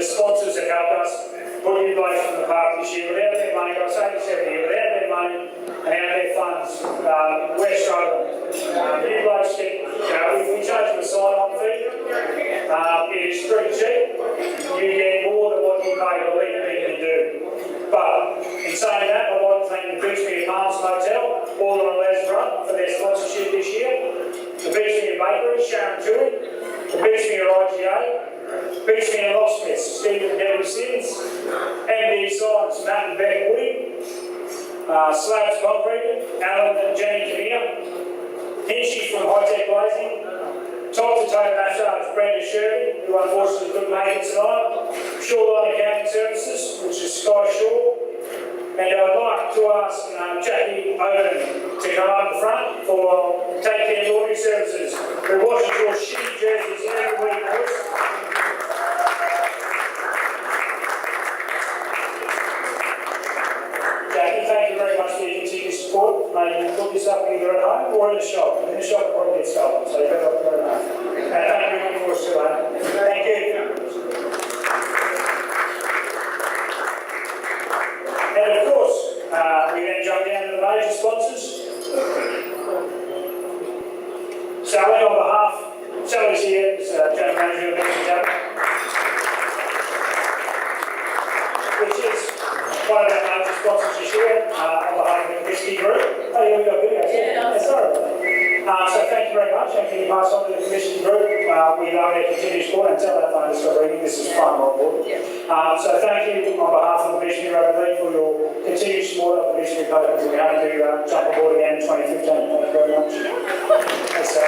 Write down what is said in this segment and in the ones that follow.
the sponsors that helped us put new blokes from the park this year. Without their money, I say this every year, without their money and out their funds, we're struggling. New blokes get, if we charge them a sign-on fee, it is pretty cheap. You get more than what you pay to leave the thing to do. But in saying that, I'd like to thank the Beachmere Palms Hotel, all on Les Run, for their sponsorship this year. The Beachmere Bakery, Sharon Tui, the Beachmere IGA, Beachmere Locksmiths, Stephen and Debbie Sims, MD Science, Matt and Beck Woody, Slabs Concrete, Alan and Jenny Kinnear, Hinchy from High Tech Glazing, Top to Toe Massage, Brenda Sherry, who unfortunately couldn't make it tonight, Shoreline Accounting Services, which is Sky Shore, and I'd like to ask Jackie Oden to come up the front for Take Care Laundry Services, who washes your shitty jerseys every week, boys. Jackie, thank you very much for your continued support. May you put this up either at home or in the shop. In the shop, it probably gets stolen, so you better not put it at home. And thank you for us too, Thank you. And of course, we then jump down to the major sponsors. Sally, on behalf, Sally's here, General Manager of Beachmere, which is one of our major sponsors this year, on behalf of the Whiskey Group. Oh, yeah, we got a video. Yeah, sorry. So thank you very much, and can you pass on to the commission group? We love their continued support, and tell that phone to stop ringing, this is fun, on board. So thank you on behalf of the Beachmere Rugby League for your continued support of the Beachmere Cougars. We're going to jump aboard again in 2015. Thank you very much. Thanks,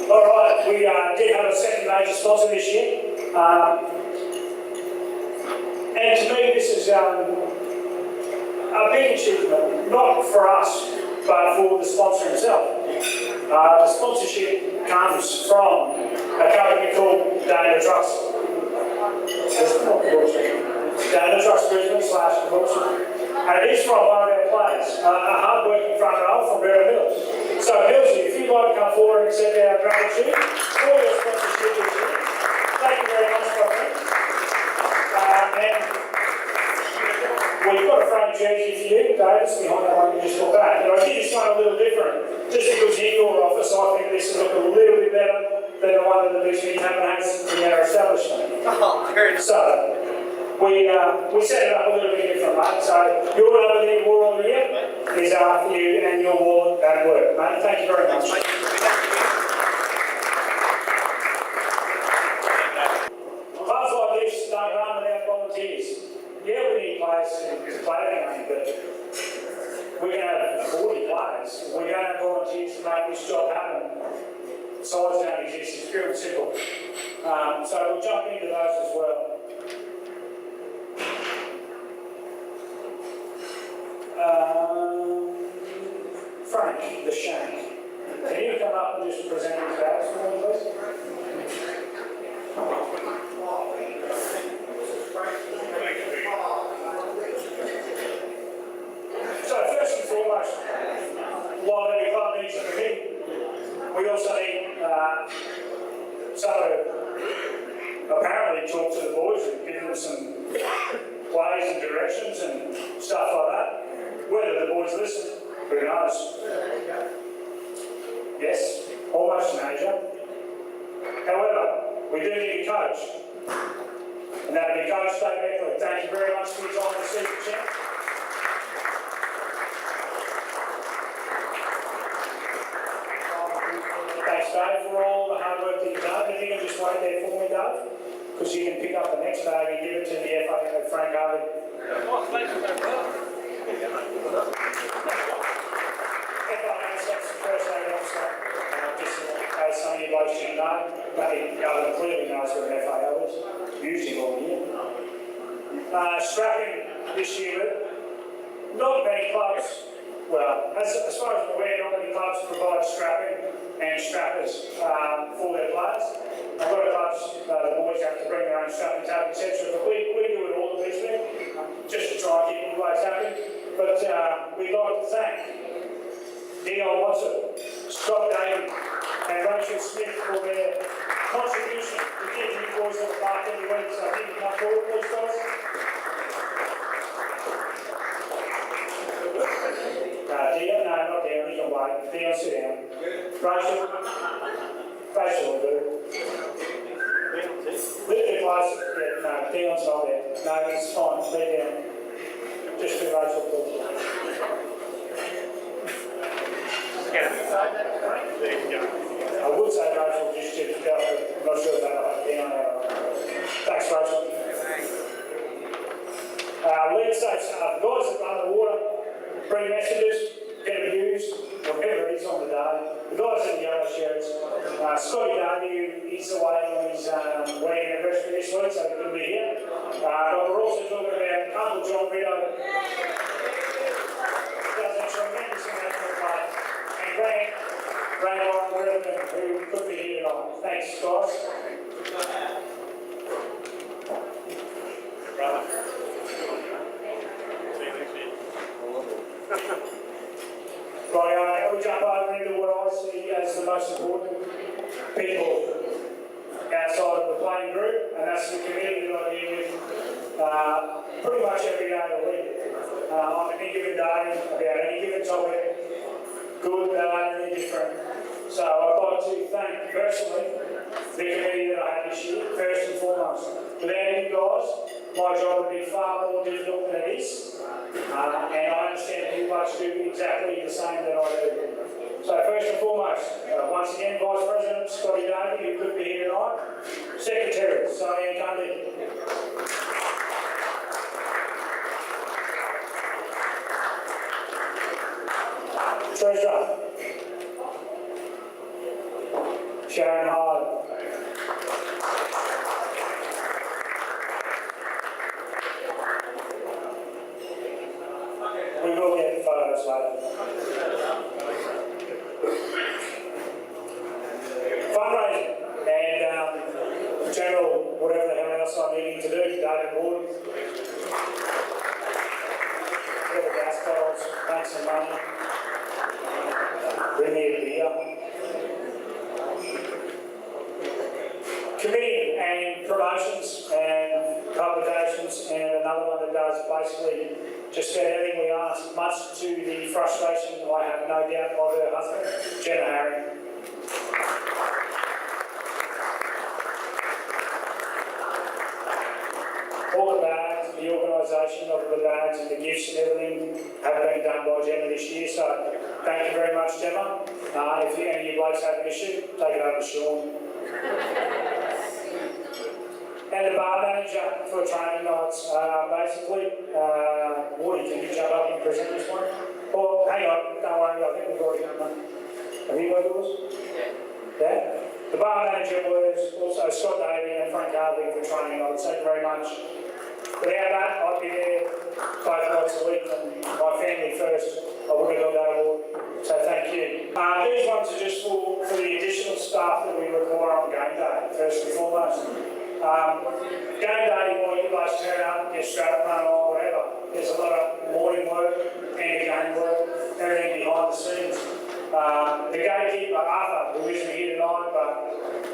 Alright, we did have a second major sponsor this year. And to me, this is a big achievement, not for us, but for the sponsor himself. The sponsorship comes from a company called Dana Trust. Dana Trust Brisbane / and it is from one of our players, a hard-working front row from Vera Mills. So, Millsy, if you'd like to come forward and accept our gratitude for your sponsorship this year, thank you very much, my friend. And we've got a front jersey for you, Davis, behind that one you just got back. And I did this one a little different. Just because in your office, I think this will look a little bit better than the one that the Beachmere has in our establishment. Oh, very nice. So, we set it up a little bit different, mate. So, your number there, war on the year, is after you and your wallet at work, mate. Thank you very much. Clubs like this don't run without volunteers. Yeah, we need players to play the game, but we're going to have 40 players. We're going to have volunteers to make this job happen. Size don't exist, it's pure and simple. So we'll jump into those as well. Frank, the Shank. Can you come up and just present his badge for me, please? So first and foremost, while every club needs a committee, we also need someone to apparently talk to the boys and give them some plays and directions and stuff like that. Whether the boys listen, who knows? Yes, almost an Asia. However, we do need a coach. And that'll be Coach Dave Beckley. Thank you very much for your time this evening, champ. Thanks, Dave, for all the hard work that you've done. If you can just wait there for me, Dave, because you can pick up the next bag and give it to the FA, Frank Harvey. Oh, thanks for that, brother. That's the first aid officer. Just in case some of you guys should know, but Alan clearly knows what an FAO is, usually all year. Strapping this year, not many clubs, well, as far as I'm aware, not many clubs provide strapping and strappers for their players. A lot of clubs, the boys have to bring their own strapping tape, etc. But we do it all at Beachmere, just to try and keep the players happy. But we'd like to thank the Dion Watson, Scott Davey, and Rachel Smith for their contribution to keeping you boys on the park every week. So I think you come forward, please, guys. Dion, no, not Dion, he's away. Dion, sit down. Rachel, Rachel will do. Leave it close. Yeah, no, Dion's not there. No, it's fine. Leave it down. Just do Rachel, please. I would say Rachel just to go, but I'm not sure if that'll down there. Thanks, Rachel. Lead safe staff, guys that run the water, bring messages, get abused, whatever it is on the day. The guys in the yellow shirts, Scotty Darby, he's away on his wedding anniversary this week, so he couldn't be here. But we're also talking about Uncle John Rideau. Does a tremendous amount of play. And Grant Warren Brennan, who could be here tonight. Thanks, guys. Right, we jump over into what I see as the most important people outside of the playing group, and that's the community that I deal with pretty much every day of the week. On any given day, about any given topic, good, bad, and indifferent. So I'd like to thank personally the committee that I had this year, first and foremost. Without you guys, my job would be far more difficult than it is. And I understand you guys do exactly the same that I do. So first and foremost, once again, Vice President Scotty Davey, who could be here tonight. Secretary, Sally Gundy. Treasurer, Sharon Hyde. We will get photos later. Fundraising and general, whatever the hell else I'm needing to do, David Ward. Get the gas bottles, make some money. Bring me a beer. Committee and promotions and publications, and another one that does basically just about everything we ask, much to the frustration, I have no doubt, of her husband, Jenna Harry. All the bags, the organisation of the bags and the gifts and everything have been done by Gemma this year, so thank you very much, Gemma. If any of you blokes have an issue, take it over to Sean. And the bar manager for training nights, basically, Woody, can you jump up and present this one? Oh, hang on, don't worry, I think we've already done that. Have you got yours? Yeah? The bar manager was also Scott Davey and Frank Harvey for training nights. Thank you very much. Without that, I'd be there both nights a week, and my family first, I wouldn't have got that award. So thank you. These ones are just for the additional staff that we require on game day, first and foremost. Game day, while you guys turn up, get strap run on, whatever. There's a lot of morning work, end of game work, everything behind the scenes. The gatekeeper, Arthur, who isn't here tonight, but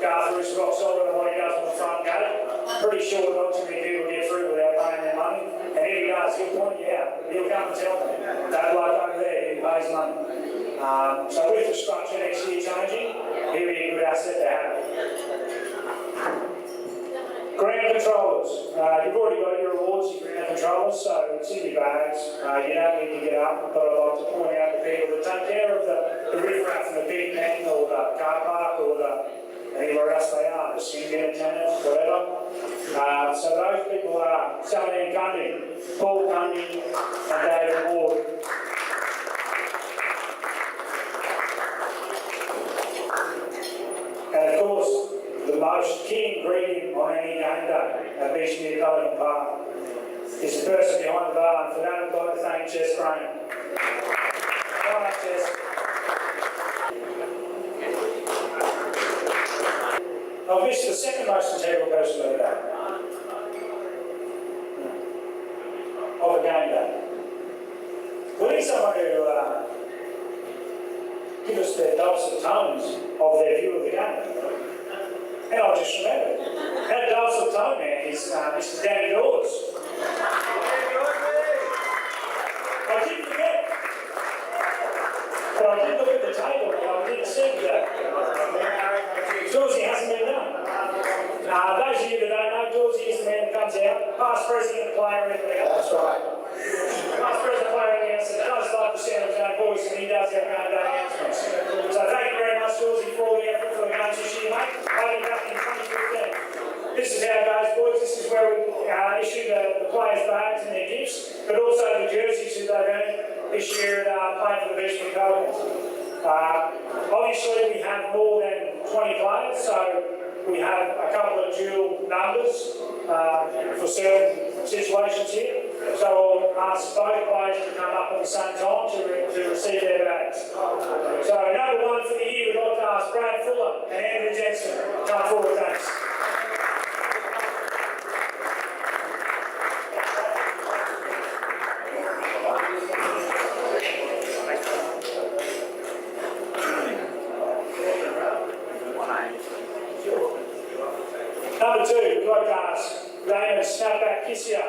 Arthur is rock solid on what he does on the front gate. Pretty sure not too many people get through without paying their money. And if he does, he'll point you out. He'll come and tell me. That bloke over there, he pays money. So with the structure next year changing, he'll be a good asset to have. Ground controllers. You've already got your awards, your ground controllers, so it's in your bags. You don't need to get up, but I'd like to point out the people that take care of the riffraff and the big pen or the car park or anywhere else they are, the singing attendants, whatever. So those people are Sally Gundy, Paul Gundy, and David Ward. And of course, the most key ingredient on any game day at Beachmere Pelican Park is the person behind the bar, and for that I'd like to thank Jess Graham. Come on, Jess. I've missed the second most integral person of the day. Of a game day. We need someone who just their dulcet tones of their view of the game. And I just remembered, that dulcet tone man is Mr. Danny Dawes. I didn't forget. But I did look at the table and I didn't see that. Dawesy hasn't been done. Those of you that don't know, Dawesy is the man that comes out, past president, player, and everything else. That's right. Past president, player, and everything else, and does like the sound of his own voice, and he does have game day announcements. So thank you very much, Dawesy, for all the effort for the games this year, mate. Holding up in 2015. This is how it goes, boys. This is where we issue the players' bags and their gifts, but also the jerseys that they've earned this year playing for the Beachmere Cougars. Obviously, we have more than 20 players, so we have a couple of dual numbers for certain situations here. So I'll ask both players to come up at the same time to receive their bags. So number one for the year, we'd like to ask Brad Fuller and Andrew Jensen. Come forward, thanks. Number two, we'd like to ask Raymond Snapback Kissia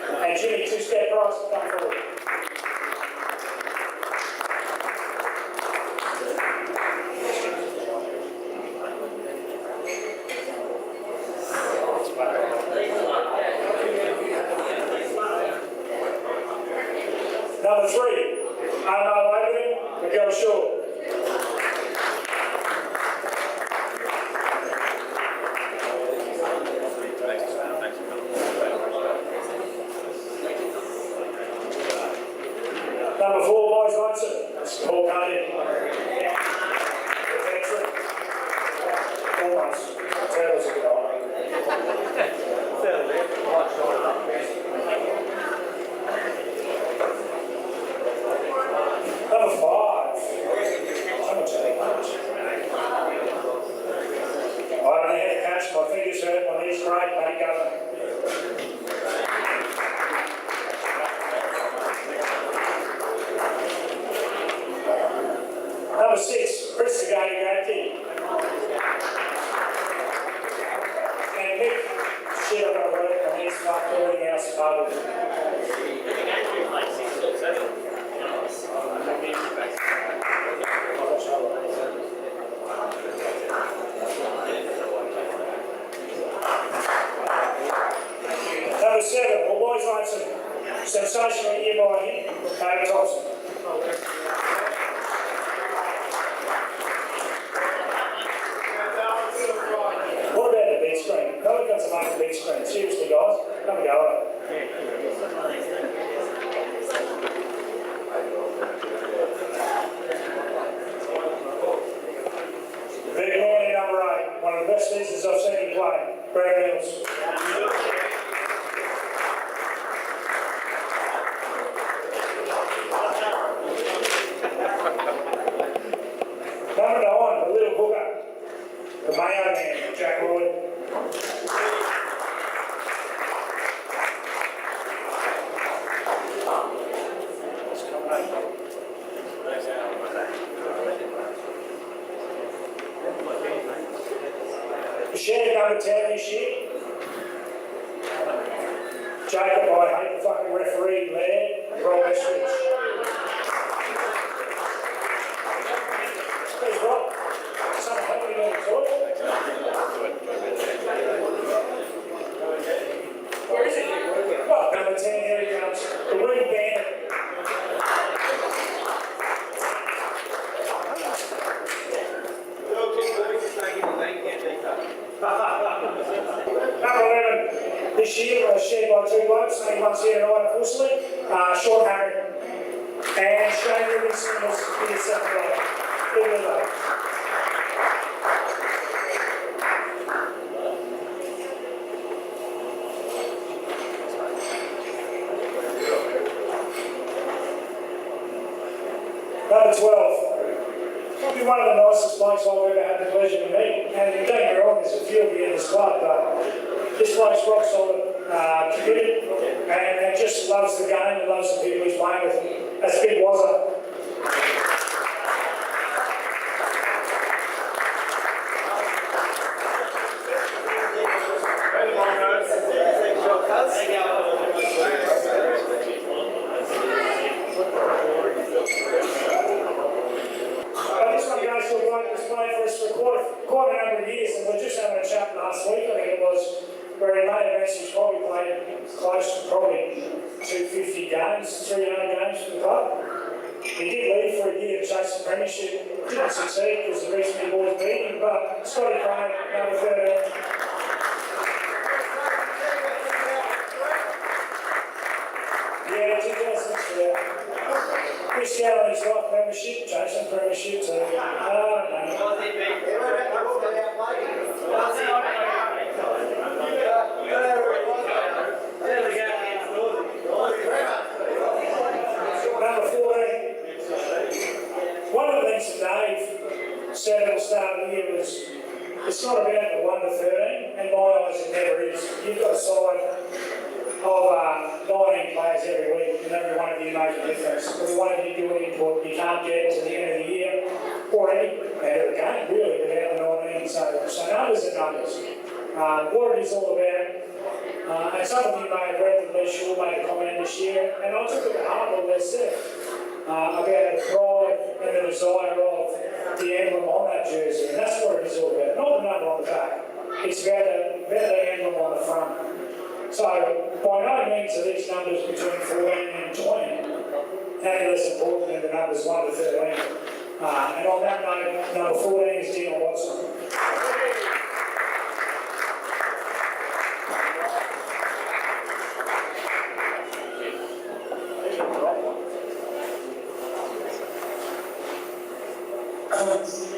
and Jimmy Two-Step Price to come forward. Number three, Omar Waverley, Miguel Shaw. Number four, Boys Munson. That's Paul Carney. Veteran. Almost. Tell us a bit on. Number five. How much are they much? I don't know how to catch. My fingers hurt. My knees great. Let it go. Number six, Chris Gatti. And Nick, shit, I've got to work. I need to start calling out Chicago. Number seven, well, Boys Munson. Sensational year by him, David Thompson. What about the big screen? No one got to make the big screen. Seriously, guys, have a go at it. Big man, number eight, one of the best seasons I've seen him play, Brad Mills. Number nine, the little hooker, the Mayo man, Jack Roy. The share number 10 this year. Jacob, I hate the fucking referee, Laird, Rob Estridge. Please, Rob. Someone help me on the toilet. Where is it? Well, number 10, here he comes. The Ring Bandit. Number 11, this year was shared by two blokes, only one's here tonight, unfortunately. Sean Harry and Shane Livingston was here second bloke. Good luck. Number 12, probably one of the nicest blokes I've ever had the pleasure to meet. And don't get me wrong, there's a few of you in this club, but this bloke's rock solid, committed, and just loves the game and loves the people he's playing with. That's Big Wazza. games, 300 games for the club. He did leave for a year to chase the premiership. Didn't succeed because the recently boys beat him, but Scotty Craig, number 13. Yeah, 2006, yeah. Chris Galloway's got premiership, chasing premiership too. Number 14. One of the things that Dave said at the start of the year was, it's not about the 1 to 13, and my eyes it never is. You've got a side of 19 players every week, and every one of you make a difference. Every one of you do an input, you can't get to the end of the year, or any end of the game, really, without the 19. So numbers are numbers. What it is all about, and some of you may have read that Lee Shaw made a comment this year, and I took it to heart what they said about the pride and the desire of the emblem on that jersey, and that's what it is all about. Not the number on the back, it's about the emblem on the front. So, by no means are these numbers between 14 and 20 any less important than the numbers 1 to 13. And on that note, number 14 is Dino Watson.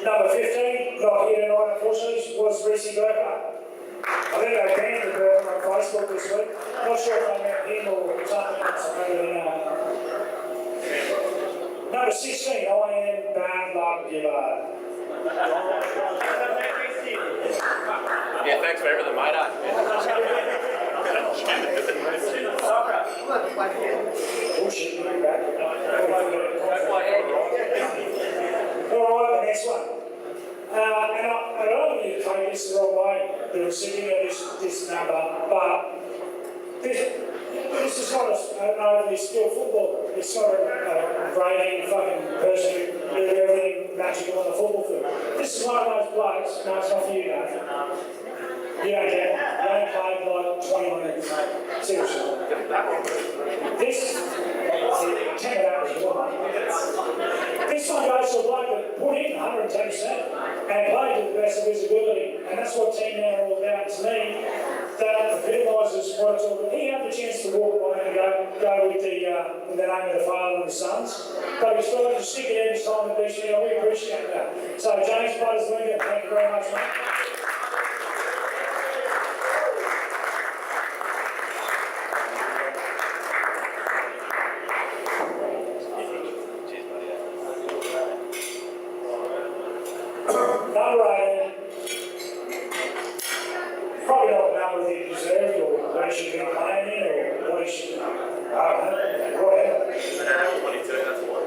Number 15, not here tonight unfortunately, was Reece Burkhardt. I think they banned the Burkhardt on Facebook this week. I'm not sure if they meant him or something else, I don't really know. Number 16, I am Bad Luck Gillard. Yeah, thanks for everything, mate. Bullshit, you're back. Alright, the next one. And I don't want you to take this the wrong way, the recipient of this number, but this is not an overly skilled footballer. It's not a brainy fucking person who did everything magical on the football field. This is one of those blokes, no, it's not for you, Dave. You don't get it. You only played like 20 minutes. Seriously. This, 10 hours is one. This one goes to a bloke that put in 110% and played to the best of his ability. And that's what Team Now are all about. To me, that epitomises what it's all about. He had the chance to walk away and go with the name of the Father and the Sons. But he's tried to stick it every time at Beachmere. We appreciate that. So, James Brothers Lincoln, thank you very much, mate. Number 18, probably not the number that he deserved or what he should be playing in or what he should, I don't know, whatever. 22, that's one.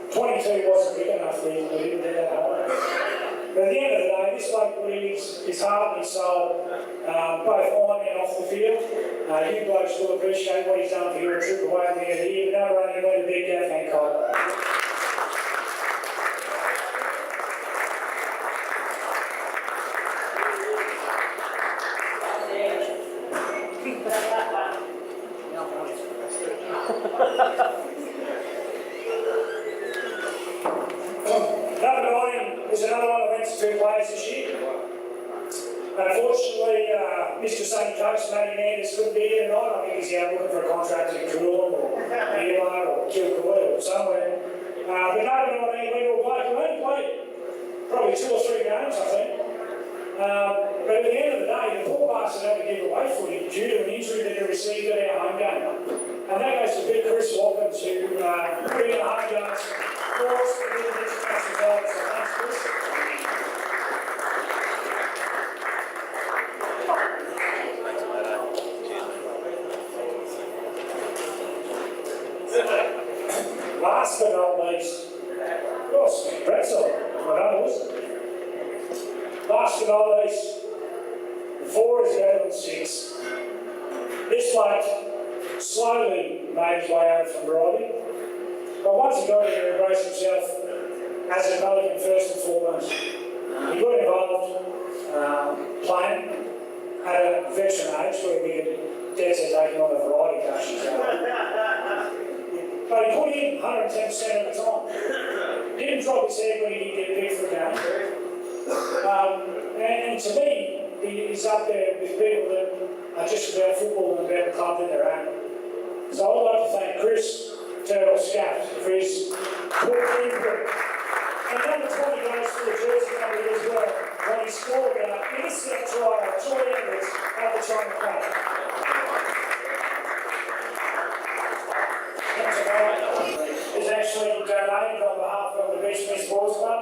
22 wasn't big enough for him, but he didn't do that high. But at the end of the day, this bloke believes his heart and his soul, both on and off the field. You blokes will appreciate what he's done for your trip away at the end of the year, but number 18 went to Big Gaff Hancock. Number 9 is another one that went to 2 players this year. Unfortunately, Mr. Sunny Coast, Matty Manders, couldn't be here tonight. I think he's out looking for a contract in Coolum or Earmar or Kilcoy or somewhere. But number 19 went to a bloke who only played probably 2 or 3 games, I think. But at the end of the day, the poor bastard had to give away footy due to an injury that he received at our home game. And that goes to big Chris Watkins, who put in the home yards for us to get the next result. So thanks, Chris. Last but not least, of course, Pretzel, what others. Last but not least, 4 is better than 6. This bloke slowly made his way out from Rugby, but once he got here, he embraced himself as a Pelican first and foremost. He got involved playing at a veteran age where we could dare to take him on a variety of occasions. in 110% of the time. Didn't drop his head when he did get big for a game. And to me, he's up there with people that are just about football and about the club in their own. So I'd like to thank Chris Turtle Scaff for his input. And number 20 goes for the jersey number as well, when he scored an innocent try, Troy Edwards at the China Cup. Is actually donated on behalf of the Beachmere Sports Club.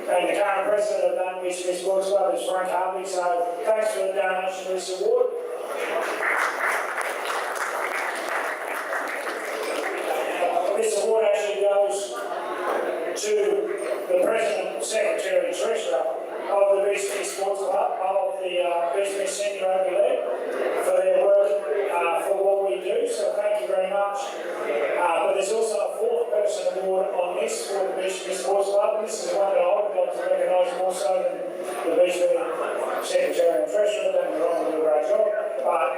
And the current president of the Beachmere Sports Club is Frank Harvey, so thanks for the donation of this award. This award actually goes to the President, Secretary, Treasurer of the Beachmere Sports Club, of the Beachmere Senior Rugby League, for their work for what we do, so thank you very much. But there's also a fourth person award on this for the Beachmere Sports Club, and this is one that I would like to recognise more so than the Beachmere Secretary and Treasurer. Don't get me wrong, they do a great job. But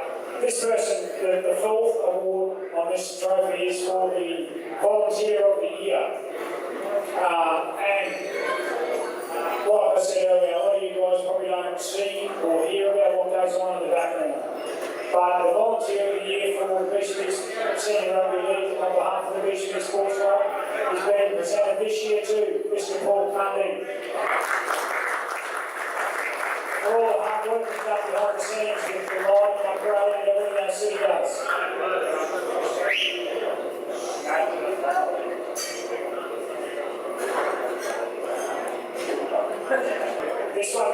this person, the fourth award on this trophy is for the Volunteer of the Year. And like I said earlier, a lot of you guys probably don't see or hear about what goes on in the background. But the Volunteer of the Year for the Beachmere Senior Rugby League on behalf of the Beachmere Sports Club is being presented this year to Mr. Paul Cundy. For all the hard work he's done behind the scenes with the lighting, upgrading, and everything that city does. This one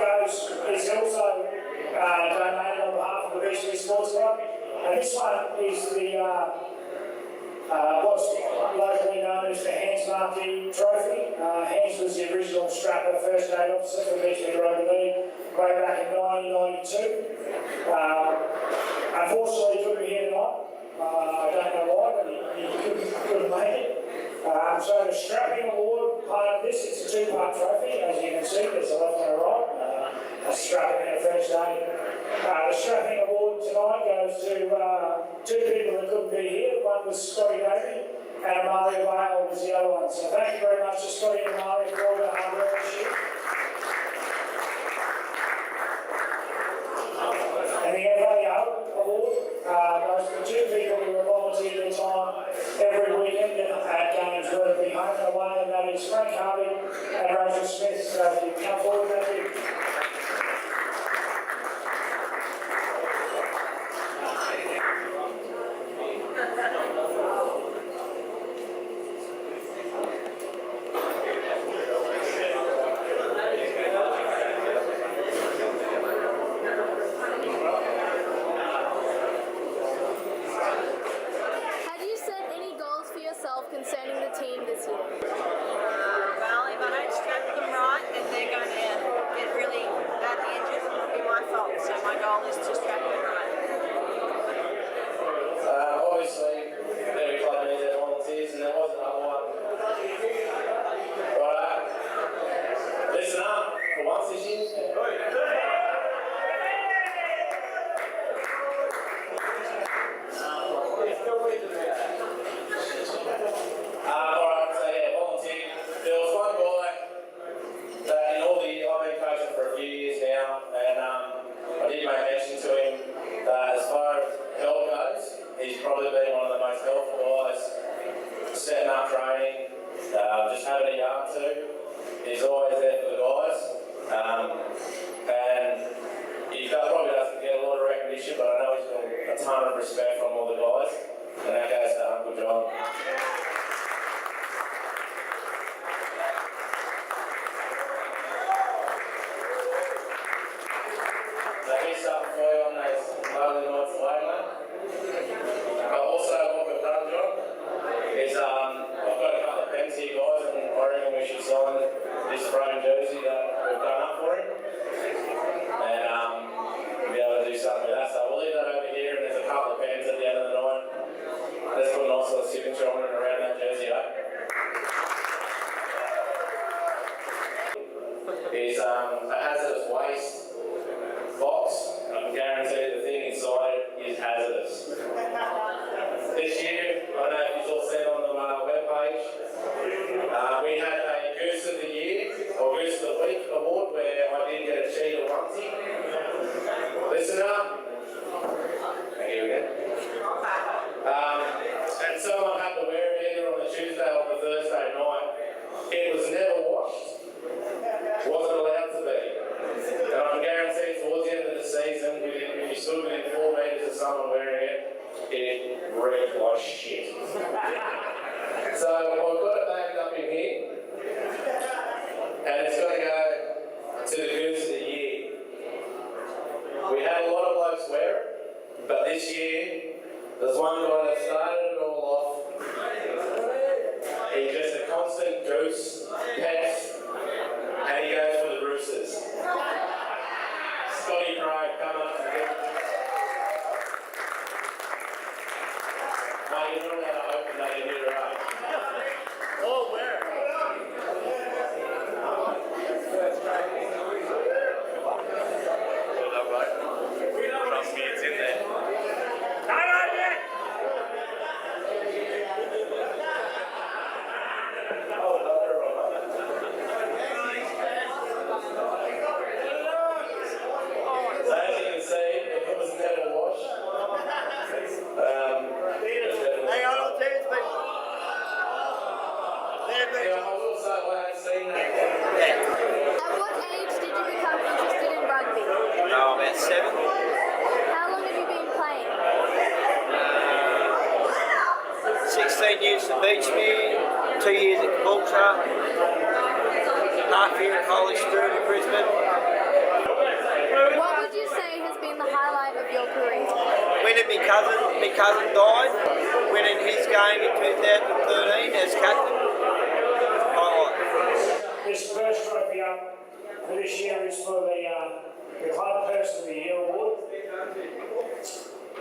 is also donated on behalf of the Beachmere Sports Club, and this one is the what's locally known as the Hans Markey Trophy. Hans was the original strapper, first aid officer for Beachmere Rugby League way back in 1992. Unfortunately, he couldn't be here tonight. I don't know why, but he couldn't make it. So the strapping award part of this, it's a two-part trophy, as you can see, there's a left and a right, a strapping and a first aid. The strapping award tonight goes to two people that couldn't be here. One was Scotty Davey and Amalia Vale was the other one. So thank you very much to Scotty and Amalia for all the hard work this year. And the FAO award goes to two people who have volunteered their time every weekend at games, whether it be home and away, and that is Frank Harvey and Rachel Smith. So if you come forward, thank you. Concerning the team this year? Well, if I don't strap them right, then they're going to get really badly injured. It'll be my fault. So my goal is to strap them right. Obviously, every club needs their volunteers, and there was another one. Right, listen up for once this year. Setting up training, just having a yarn to. He's always there for the guys. And he probably doesn't get a lot of recognition, but I know he's got a ton of respect from all the guys. And that goes to Uncle John. So here's something for you on those lonely nights away, mate. Also, what we've done, John, is I've got a couple of pens here, guys, and I reckon we should sign this frame jersey that we've done up for him. And we'll be able to do something with that. So we'll leave that over here, and there's a couple of pens at the end of the night. Let's put a nice little signature on it around that jersey, eh? Is a hazardous waste box. I can guarantee the thing inside it is hazardous. This year, I don't know if you've all seen on the was shit. So I've got it backed up in here, and it's got to go to the Goose of the Year. We had a lot of blokes wear it, but this year there's one guy that started it all off. He's just a constant goose, pets, and he goes for the Roosters. Scotty Craig, come up to him. Mate, you're not allowed to open that in here, right? Oh, where? Well done, mate. Trust me, it's in there. So as you can see, it was never washed. Hang on, I'll tell you, it's been. Yeah, I will say I haven't seen that. At what age did you become interested in rugby? No, about 7. How long have you been playing? 16 years at Beachmere, 2 years at Caboolture, half year at Holy Spirit in Brisbane. What would you say has been the highlight of your career? Winning my cousin died, winning his game in 2013 as captain. Highlight. This first trophy up for this year is for the Club Person of the Year award.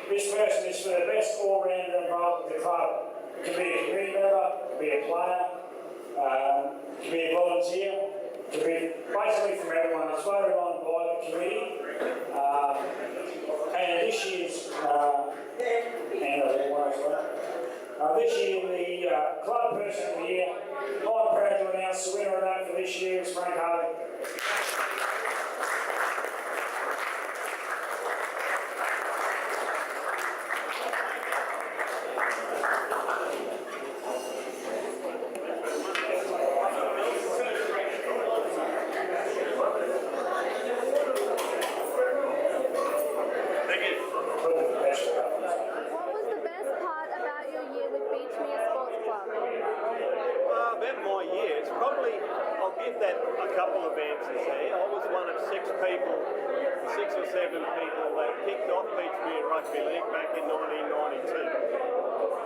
This person is for the best all-rounder involved with the club. It can be a community member, it can be a player, it can be a volunteer, it can be basically from everyone. It's voted on by the committee. And this year's, this year the Club Person of the Year, I'm proud to announce the winner of that for this year is Frank Harvey. What was the best part about your year with Beachmere Sports Club? About my year, it's probably, I'll give that a couple of answers there. I was one of 6 people, 6 or 7 people that kicked off Beachmere Rugby League back in 1992.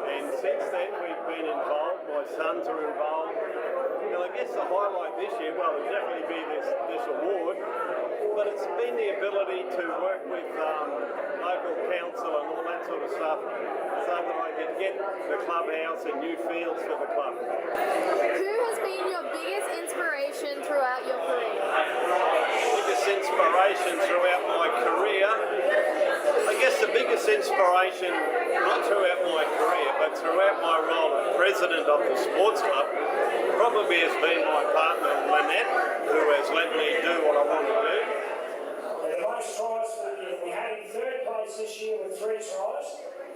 And since then we've been involved, my sons are involved. And I guess the highlight this year, well, it'll definitely be this award, but it's been the ability to work with local council and all that sort of stuff so that I can get the clubhouse and new fields for the club. Who has been your biggest inspiration throughout your career? Biggest inspiration throughout my career, I guess the biggest inspiration, not throughout my career, but throughout my role as president of the sports club, probably has been my partner Lynette, who has let me do what I want to do. The most tries for the year, we had in third place this year with 3 tries.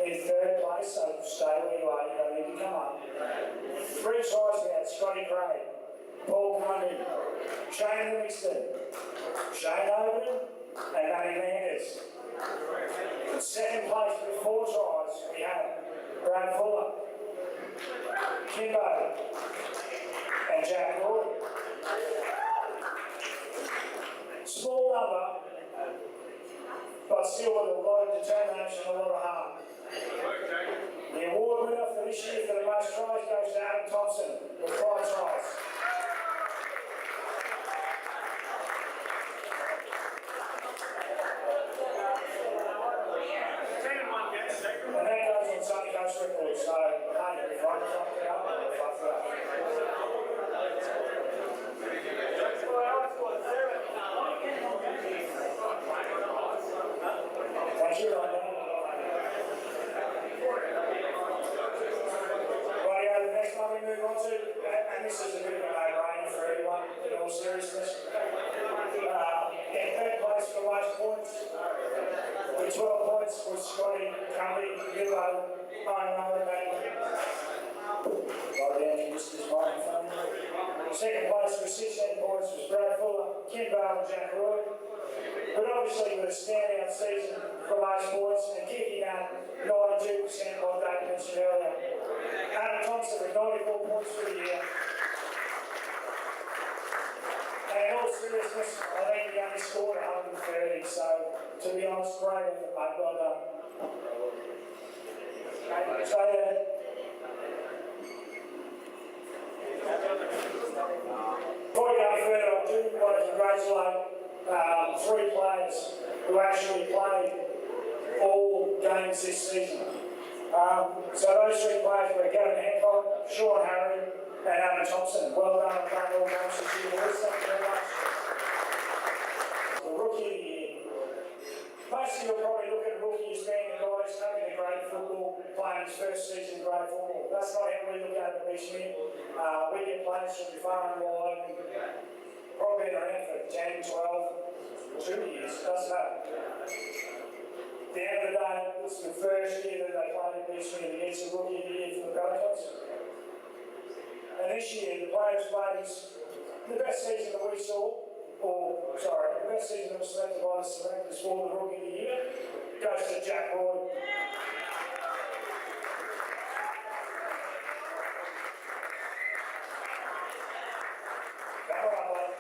In third place, so stay where you are, you don't need to come up. 3 tries we had Scotty Craig, Paul Grundy, Shane Livingston, Shane Overton, and Danny Landers. In second place with 4 tries we had Brad Fuller, Kimbo, and Jack Lloyd. Small number, but still with a lot of determination and a lot of heart. The award winner for this year for the most tries goes to Adam Thompson with 5 tries. And that goes on Sunny Coast Records, so hey, if I can fuck it up, I'll fuck it up. Thank you, Rhonda. Right, the next one we move on to, and this is a bit of a no-brainer for everyone, in all seriousness. In third place for most points, with 12 points was Scotty Cundy, Gillo, Owen and Danny. Right down to Mr. microphone. Second place with 16 points was Brad Fuller, Kim Bale and Jack Roy. But obviously with a standout season for most points and kicking out 92% like Dave mentioned earlier, awards for the year. And in all seriousness, I think he only scored 130, so to be honest, great effort, mate. Well done. So, before we go further, I do want to congratulate 3 players who actually played all games this season. So those 3 players were Gavin Hancock, Sean Harry, and Adam Thompson. Well done on playing all games this year, boys. Thank you very much. The Rookie of the Year. Most of you will probably look at rookie as being a guy who's coming to grade football, playing his first season in grade football. That's not how we look at it at Beachmere. We get players from far and wide, probably been around for 10, 12, 2 years, doesn't matter. At the end of the day, it's the first year that they played in Beachmere that gets a Rookie of the Year for the Goldcoats. And this year, the players played the best season that we saw, the best season that was selected by the selectors for the Rookie of the Year goes to Jack Roy. Come on, mate.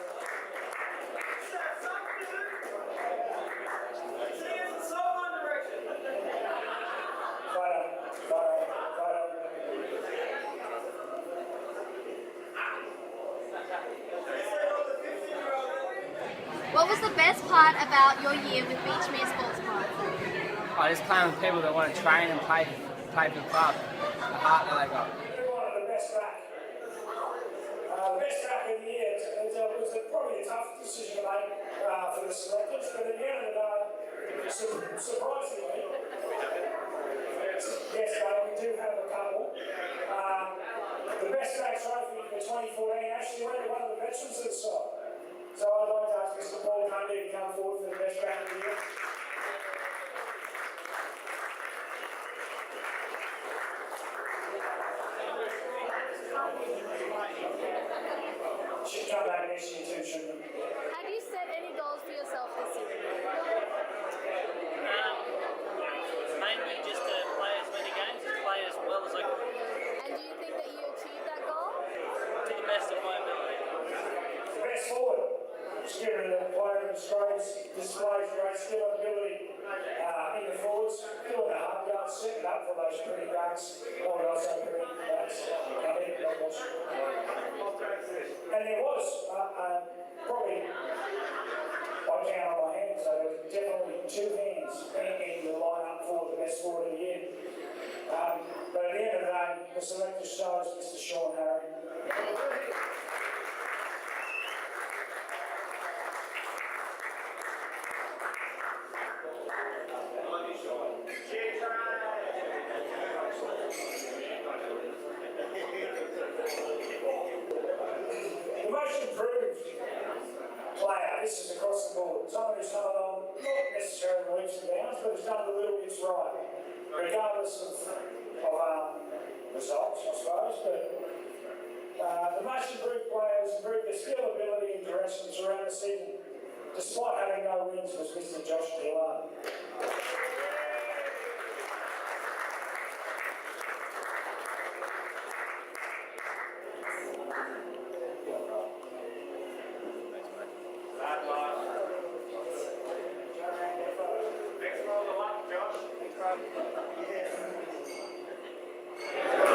What was the best part about your year with Beachmere Sports Club? I just playing with people that want to train and play for the club, the heart that they got. The best back. The best back in the year. It was probably a tough decision to make for the selectors, but at the end of the day, surprisingly, yes, we do have a couple. The best back trophy for 2014 actually went to one of the veterans of the side. So I'd like to ask Mr. Paul Cundy to come forward for the best back of the year. Should come back next year too, shouldn't it? Have you set any goals for yourself this year? Mainly just to play as many games, to play as well as I could, And do you think that you achieved that goal? to the best of my ability. The best forward. Given the player in stripes, displays great skill and ability in the forwards, filling the half guard, setting up for those pretty backs, or also pretty backs. And there was probably, I count on my hands, so there was definitely 2 hands in the lineup for the best forward of the year. But at the end of the day, the selector chose Mr. Sean Harry. The most improved player, this is across the board. Someone who's come along, not necessarily leaps and bounds, but has done the little bits right, regardless of results, I suppose. But the most improved player has improved their skill, ability, and direction throughout the season, despite having no wins, was Mr. Josh Dillon.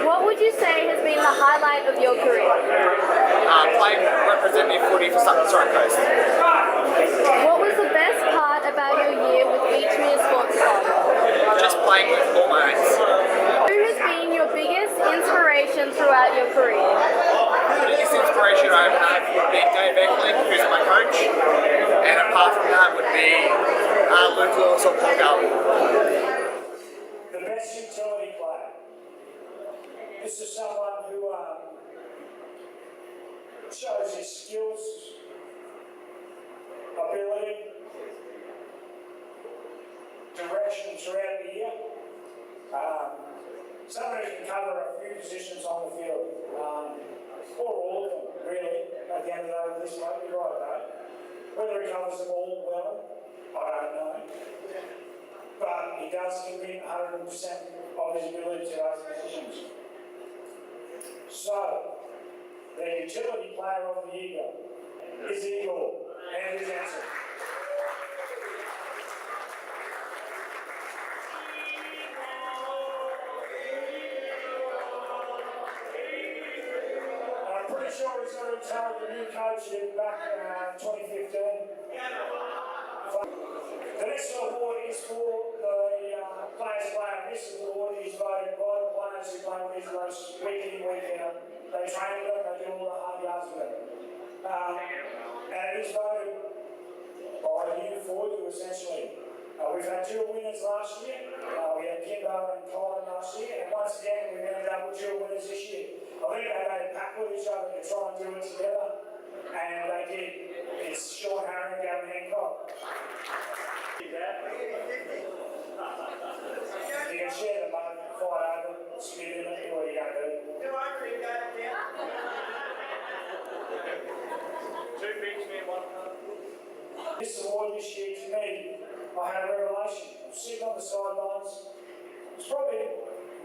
What would you say has been the highlight of your career? Playing representative footy for Sunshine Coast. What was the best part about your year with Beachmere Sports Club? Just playing with all my mates. Who has been your biggest inspiration throughout your career? The biggest inspiration I've had would be Dave Eckling, who's my coach, and apart from that would be Luke Lewis or Paul Galvin. The best utility player. This is someone who shows his skills, ability, direction throughout the year. Someone who can cover a few positions on the field, or all of them, really. At the end of the day, this might be right, though. Whether he covers them all well, I don't know. But he does commit 100% of his ability to those positions. So, the Utility Player of the Year is Igor and his answer. I'm pretty sure he's going to tell the new coach back 2015. The next award is for the Players Player. This award is voted by the players who play with these blokes week in, week out. They train with them, they do all the hard yards with them. And it is voted by you, for you, essentially. We've had two winners last year. We had Kimbo and Colin last year, and once again we're going to double two winners this year. I think they had a pact with each other to try and do it together, and they did. It's Sean Harry and Gavin Hancock. You can share the money, fight over, split in it, what are you going to do? Do I bring that down? Two Beachmere, one. This award this year, to me, I had a revelation. I was sitting on the sidelines. It was probably,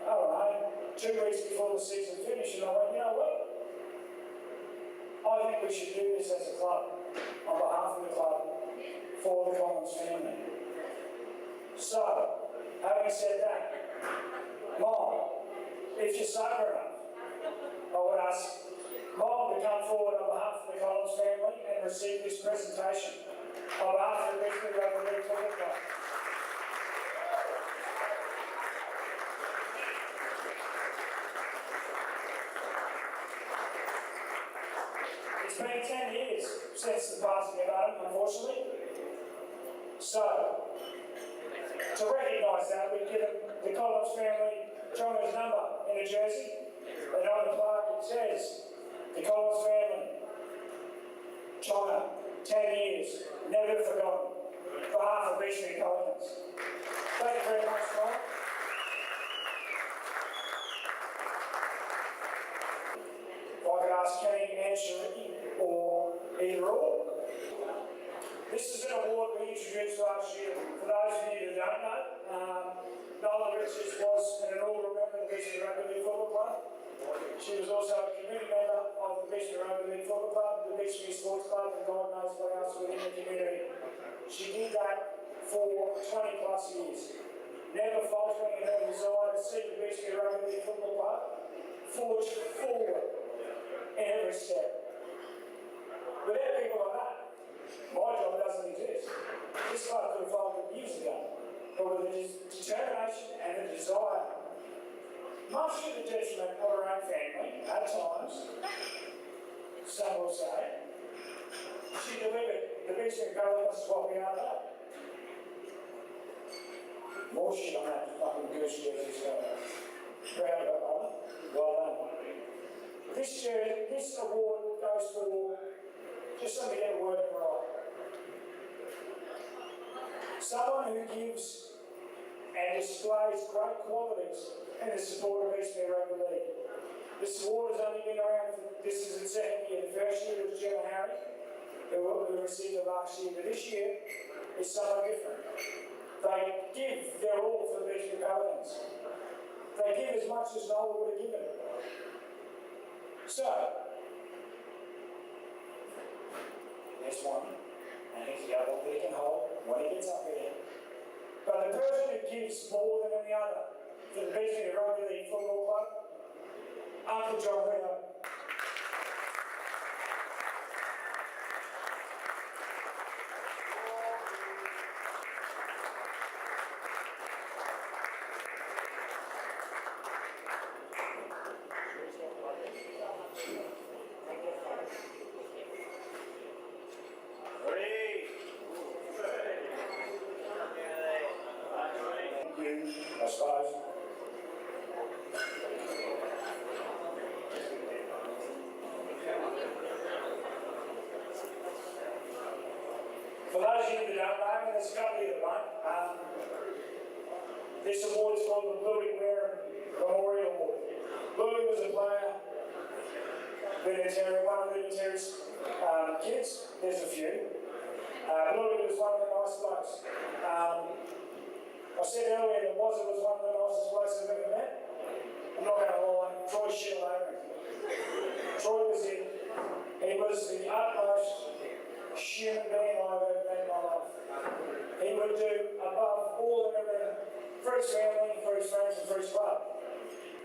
I don't know, 2 weeks before the season finished, and I went, you know what? I think we should do this as a club, on behalf of the club, for the Collins family. So, having said that, Mom, if you're sober enough, I would ask Mom to come forward on behalf of the Collins family and receive this presentation on behalf of the Beachmere Rugby Football Club. It's been 10 years since the passing of Adam, unfortunately. So, to recognise that, we've given the Collins family John's number in a jersey, and on the plaque it says, the Collins family, China, 10 years, never forgotten, on behalf of Beachmere Collins. Thank you very much, Mike. If I could ask Kenny, Anne, or either or. This is an award we introduced last year. For those of you that don't know, Nola Richards was an inaugural member of the Beachmere Rugby Football Club. She was also a community member of the Beachmere Rugby Football Club, the Beachmere Sports Club, and God knows what else within the community. She did that for 20 plus years, never faltering in her desire to see the Beachmere Rugby Football Club forge forward in every step. Without people like that, my job doesn't exist. This club could have folded years ago, but with the determination and the desire, much to the detriment of her own family, at times, some will say, she delivered the Beachmere Collins is what we are now. More shit on that fucking goose jersey, so proud of it, brother. Well done. This award goes for, just let me get a word right. Someone who gives and displays great qualities in the support of Beachmere Rugby League. This award has only been around for, this is its second year. The first year was Gemma Harry, who received it last year, but this year is someone different. They give their all for the Beachmere Collins. They give as much as Nola would have given. So, there's one, and he's the other that he can hold when he gets up there. But the person who gives more than any other to the Beachmere Rugby League Football Club, Uncle John Reno. I suppose. For those of you that don't know, and there's a couple here that won't, this award is called the Beachmere Memorial Award. Louis was a player, one of Terry's kids, there's a few. Louis was one of the nice blokes. I said earlier that was one of the nicest places I've ever met. I'm not going to lie, Troy shit all over him. Troy was in was the utmost human being I've ever met in my life. He would do above all and everything for his family, for his friends, and for his club.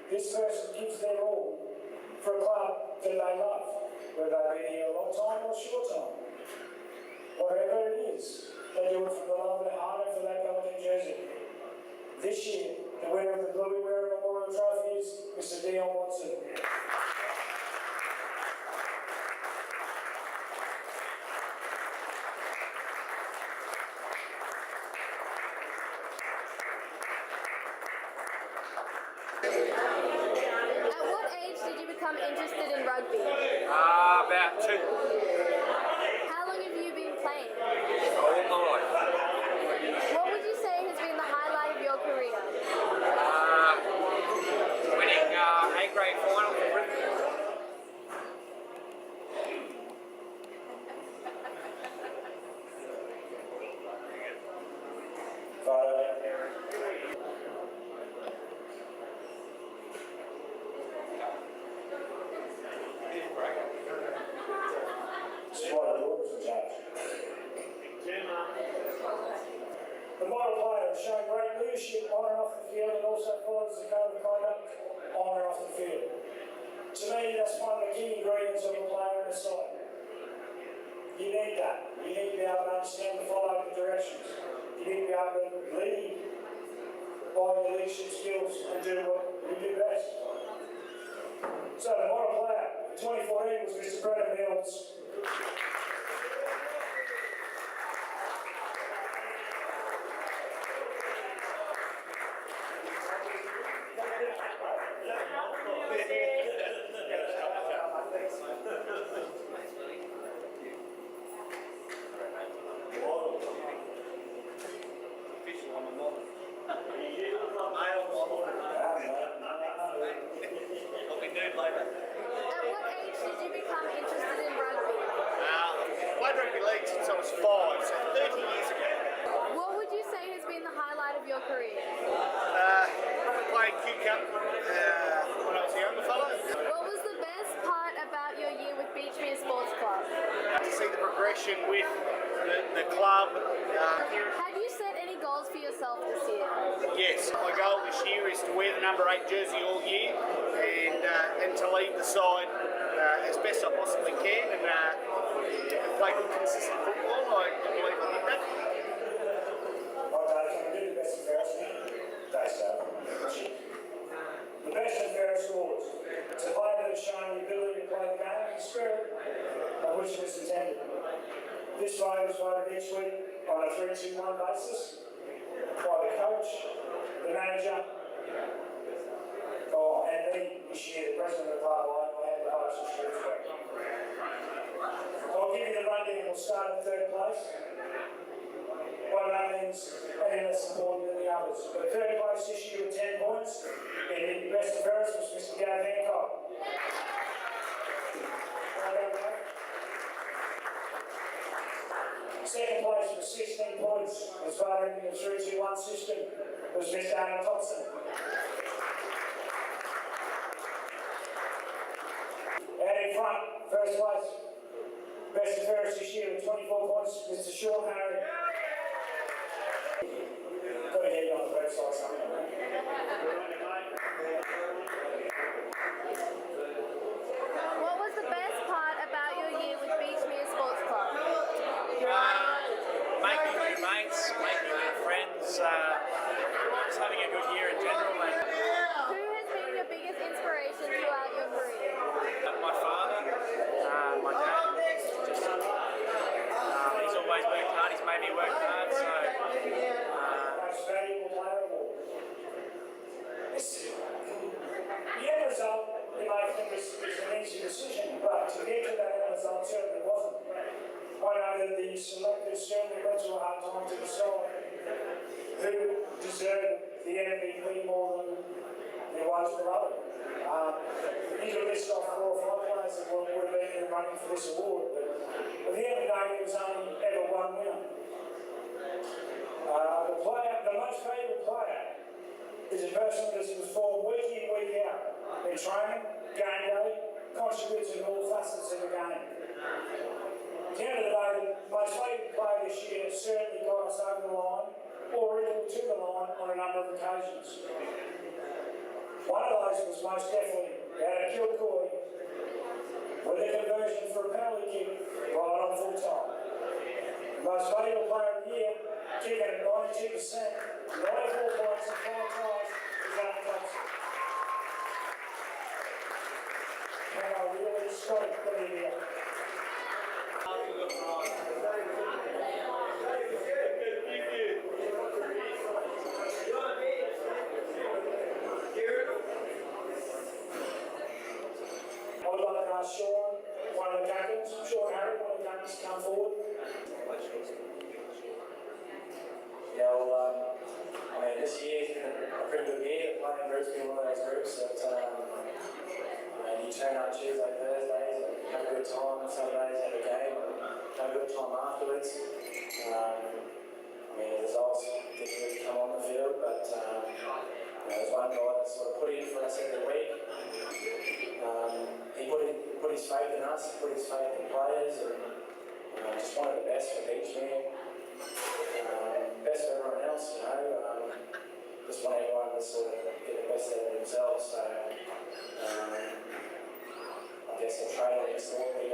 This person gives their all for a club that they love, whether they've been here a long time or a short time. Whatever it is, they do it from the love of their heart and for that golden jersey. This year, the winner of the Bluey Wearer Memorial Trophy is Mr. Dion Watson. At what age did you become interested in rugby? About 2. How long have you been playing? All my life. What would you say has been the highlight of your career? Winning A grade final for Rugby. The model player has shown great leadership on and off the field and also follows the code of conduct on and off the field. To me, that's one of the key ingredients of a player in a side. You need that. You need to be able to understand and follow the directions. You need to be able to lead by your leadership skills and do what you do best. So the model player for 2014 was Mr. Brendan Mills. At what age did you become interested in rugby? Played rugby league since I was 5, so 30 years ago. What would you say has been the highlight of your career? Probably playing Q Cup when I was a younger fella. What was the best part about your year with Beachmere Sports Club? To see the progression with the club. Had you set any goals for yourself this year? Yes, my goal this year is to wear the number 8 jersey all year and to lead the side as best I possibly can and play good consistent football. I believe I did that. The best and fairest awards. It's a player that has shown the ability to play the game in the spirit of which it was intended. This player was voted each week on a 3-2-1 basis by the coach, the manager, and me this year, the president of the club. I had the hopes and spirits back. I'll give you the rundown. We'll start in 3rd place. By no means any less important than the others. But 3rd place this year with 10 points. And the best and fairest was Mr. Gav Hancock. Second place with 16 points was voted in the 3-2-1 system was Mr. Adam Thompson. And in front, 1st place, best and fairest this year with 24 points, Mr. Sean Harry. Got to get you on the website somewhere. What was the best part about your year with Beachmere Sports Club? Making new mates, making new friends, just having a good year in general. Who has been your biggest inspiration throughout your career? My father, my dad, just, he's always worked hard, he's made me work hard, so Most valuable player award. The end result, you might think is an easy decision, but to get to that end result certainly wasn't. I know that the selectors certainly went to a hard time to decide who deserved the MVP more than there was for others. You could list off 4 or 5 players that would have been in the running for this award, but at the end of the day, there was only ever one winner. The most valuable player is a person that has performed week in, week out in training, game day, contributes in all facets of the game. on a number of occasions. One of those was most definitely out of Kilcoy, with a conversion for a penalty kick right on full time. Most valuable player of the year, kicking at 92%, 94 points and 5 tries, is Alan Thompson. And I really strong for the year. I'd like to ask Sean, one of the captains, Sean Harry, one of the captains, to come forward. Yeah, well, I mean, this year's been a pretty good year. Playing group's been one of those groups that you turn up Tuesday, Thursdays, and have a good time. Some days have a game and have a good time afterwards. I mean, the results didn't really come on the field, but there's one guy that sort of put in for us every week. He put his faith in us, put his faith in players, and just wanted the best for Beachmere. Best for everyone else, you know. Just want everyone to sort of get the best out of themselves. So, I guess the training just thought we'd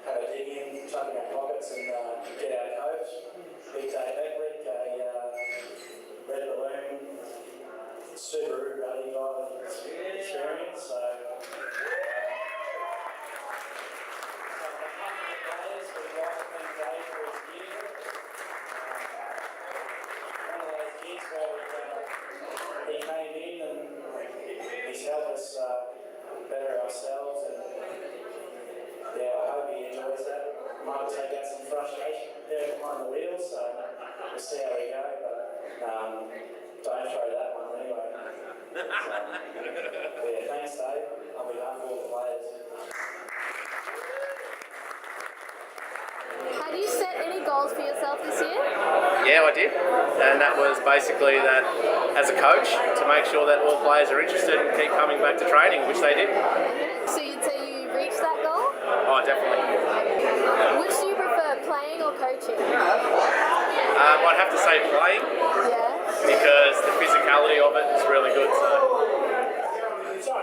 have a dig in, chuck in our pockets, and get our coach, Big Dave Ecklick, a red balloon, Subaru rally guy with experience. So, he came in and he's helped us better ourselves, and yeah, I hope he enjoys that. Might take out some frustration there behind the wheel, so we'll see how we go, but don't throw that one anyway. So, yeah, thanks Dave, on behalf of all the players. Had you set any goals for yourself this year? Yeah, I did, and that was basically that as a coach to make sure that all players are interested and keep coming back to training, which they did. So you'd say you reached that goal? Oh, definitely. Which do you prefer, playing or coaching? I'd have to say playing, Yeah. because the physicality of it is really good. So. So,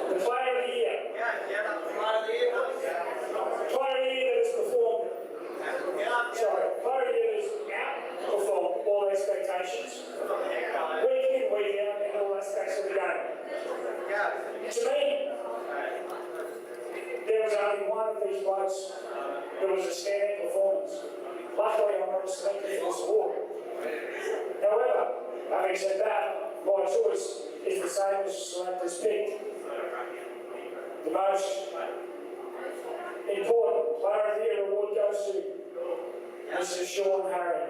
the player of the year. Player of the year that has performed. Sorry, player of the year that has outperformed all expectations. Week in, week out, in all aspects of the game. To me, there was only one of these blokes that was a standing performance. Luckily, I'm not selected for this award. However, having said that, my choice is the same as selectors picked. The most important player of the year award goes to Mr. Sean Harry.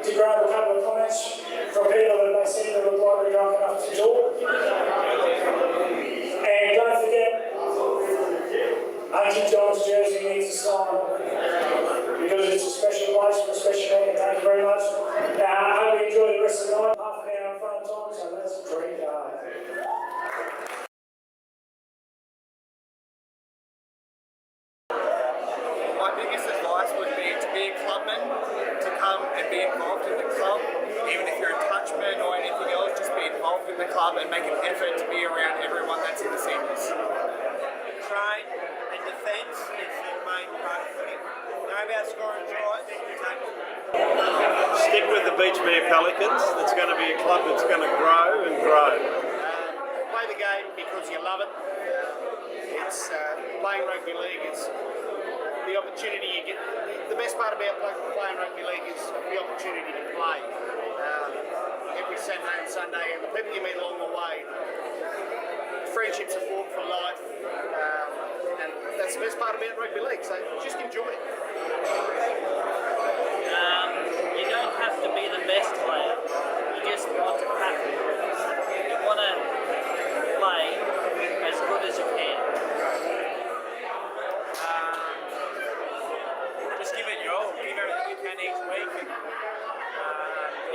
To grab a couple of comments from people that they seem to look like they're drunk enough to talk. And don't forget, Auntie John's jersey needs a sign because it's a special place for a special meeting. Thank you very much. I hope you enjoy the rest of the night. Half an hour in front of time, so let's drink. My biggest advice would be to be a clubman, to come and be involved in the club, even if you're a touchman or anything else, just be involved in the club and make an effort to be around everyone that's in the seniors. Train and defence is the main part of footy. Know about scoring tries, tackle. Stick with the Beachmere Pelicans. It's going to be a club that's going to grow and grow. Play the game because you love it. It's playing rugby league. It's the opportunity you get. The best part about playing rugby league is the opportunity to play every Saturday and Sunday, and the people you meet along the way. Friendships are formed for life, and that's the best part about rugby league. So just enjoy it. You don't have to be the best player. You just want to practice. You want to play as good as you can. just give it your all, give everything you can each week. And,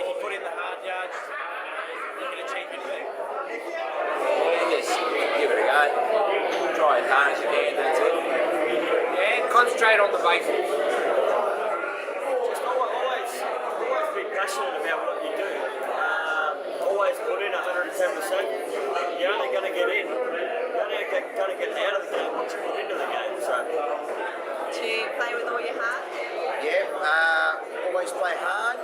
if you put in the hard yards, you can achieve anything. Yeah, just give it a go. Try as hard as you can, that's it. Yeah, concentrate on the basics. Just always be passionate about what you do. Always put in 110%. You're only going to get in. You're only going to get out of the game once you put into the game. So. Do you play with all your heart? Yeah, always play hard,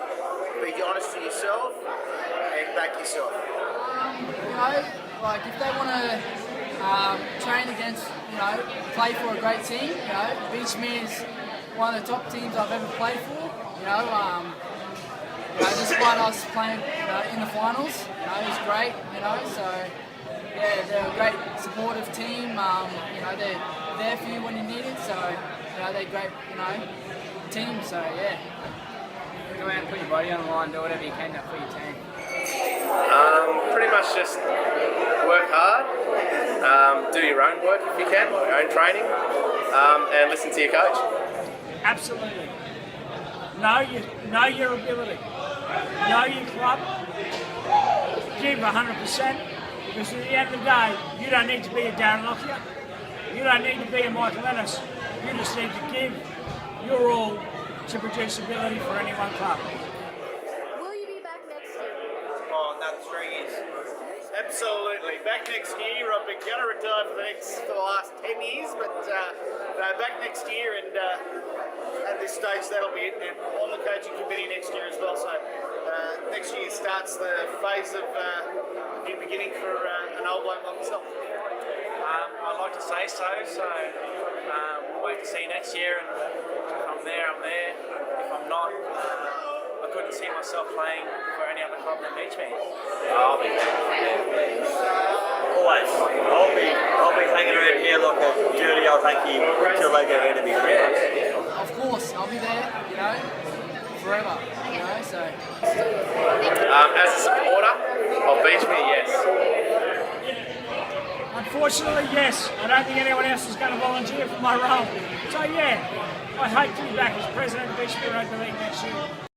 be honest to yourself, and back yourself. You know, like if they want to train against, play for a great team, Beachmere is one of the top teams I've ever played for. Despite us playing, in the finals, it's great. So yeah, they're a great supportive team. They're there for you when you need it. So they're great, team. So yeah. Go out and put your body on the line, do whatever you can for your team. Pretty much just work hard, do your own work if you can, your own training, and listen to your coach. Absolutely. Know your ability. Know your club. Give 100%. Because at the end of the day, you don't need to be a Darren Lockyer. You don't need to be a Michael Ennis. You just need to give your all to produce ability for any one club. Will you be back next year? Oh, another 3 years. Absolutely. Back next year. I've been going to retire for the last 10 years, but back next year, and at this stage that'll be it. And on the coaching committee next year as well. So next year starts the phase of new beginning for an old bloke like myself. I'd like to say so. We'll wait to see next year, and if I'm there, I'm there. If I'm not, I couldn't see myself playing for any other club than Beachmere. I'll be Always. I'll be hanging around here like a dirty old hanky until they go out of me. Of course, I'll be there, forever, so. As a supporter of Beachmere, yes. Unfortunately, yes. I don't think anyone else is going to volunteer for my role. So yeah, I hope to be back as president of Beachmere Rugby League next year.